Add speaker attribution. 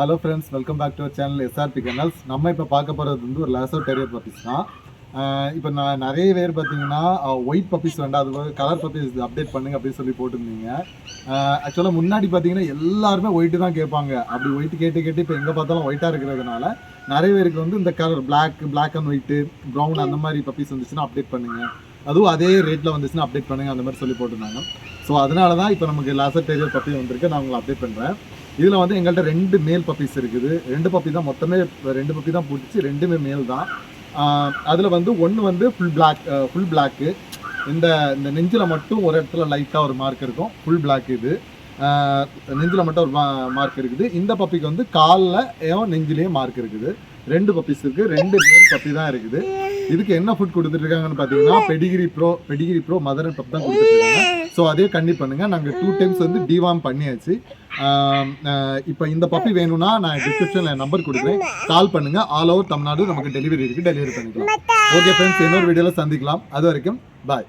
Speaker 1: Hello friends, welcome back to our channel SRP கனல்ஸ். நம்ம இப்போ பார்க்க போகிறது வந்து ஒரு லேசோ டெரியர் பப்பீஸ் தான். இப்போ நான் நிறைய பேர் பார்த்தீங்கன்னா ஒயிட் பப்பீஸ் வேண்டாம், அது கலர் பப்பீஸ் அப்டேட் பண்ணுங்க அப்படின்னு சொல்லி போட்டிருந்தீங்க. ஆக்சுவலாக முன்னாடி பார்த்தீங்கன்னா எல்லாருமே ஒயிட்டு தான் கேட்பாங்க. அப்படி ஒயிட்டு கேட்டு இப்போ எங்கே பார்த்தாலும் ஒயிட்டாக இருக்கிறதுனால நிறைய பேருக்கு வந்து இந்த colour black and white, brown அந்த மாதிரி பப்பீஸ் வந்துச்சுன்னா அப்டேட் பண்ணுங்கள், அதுவும் அதே ரேட்டில் வந்துச்சுன்னா அப்டேட் பண்ணுங்கள் அந்த மாதிரி சொல்லி போட்டிருந்தாங்க. ஸோ அதனால தான் இப்போ நமக்கு லேசோ டெரியர் பப்பி வந்திருக்கு. நான் உங்களை அப்டேட் பண்ணுறேன். இதில் வந்து எங்கள்கிட்ட 2 மேல் பப்பீஸ் இருக்குது. 2 பப்பி தான், மொத்தமே 2 பப்பி தான் போட்டுச்சு, 2மே மேல் தான். அதில் வந்து ஒன்று வந்து ஃபுல் பிளாக்கு. இந்த நெஞ்சில் மட்டும் ஒரு இடத்துல லைட்டாக ஒரு மார்க் இருக்கும், ஃபுல் பிளாக். இது நெஞ்சில் மட்டும் ஒரு மார்க் இருக்குது. இந்த பப்பிக்கு வந்து காலில் நெஞ்சிலேயே மார்க் இருக்குது. 2 பப்பீஸ் இருக்குது, 2 மேல் பப்பி தான் இருக்குது. இதுக்கு என்ன ஃபுட் கொடுத்துட்ருக்காங்கன்னு பார்த்தீங்கன்னா பெடிகிரி ப்ரோ மதர் அண்ட் பப் தான் கொடுத்துட்ருக்காங்க. ஸோ அதே கண்டிப்பாக பண்ணுங்கள். நாங்கள் 2 டைம்ஸ் வந்து டிவார்ம் பண்ணியாச்சு. இப்போ இந்த பப்பி வேணும்னா நான் டிஸ்கிரிப்ஷனில் நம்பர் கொடுக்குறேன், கால் பண்ணுங்கள். ஆல் ஓவர் தமிழ்நாடு நமக்கு டெலிவரி இருக்குது, டெலிவரி பண்ணிக்கலாம். ஓகே ஃப்ரெண்ட்ஸ், இன்னொரு வீடியோவில் சந்திக்கலாம். அது வரைக்கும் பாய்.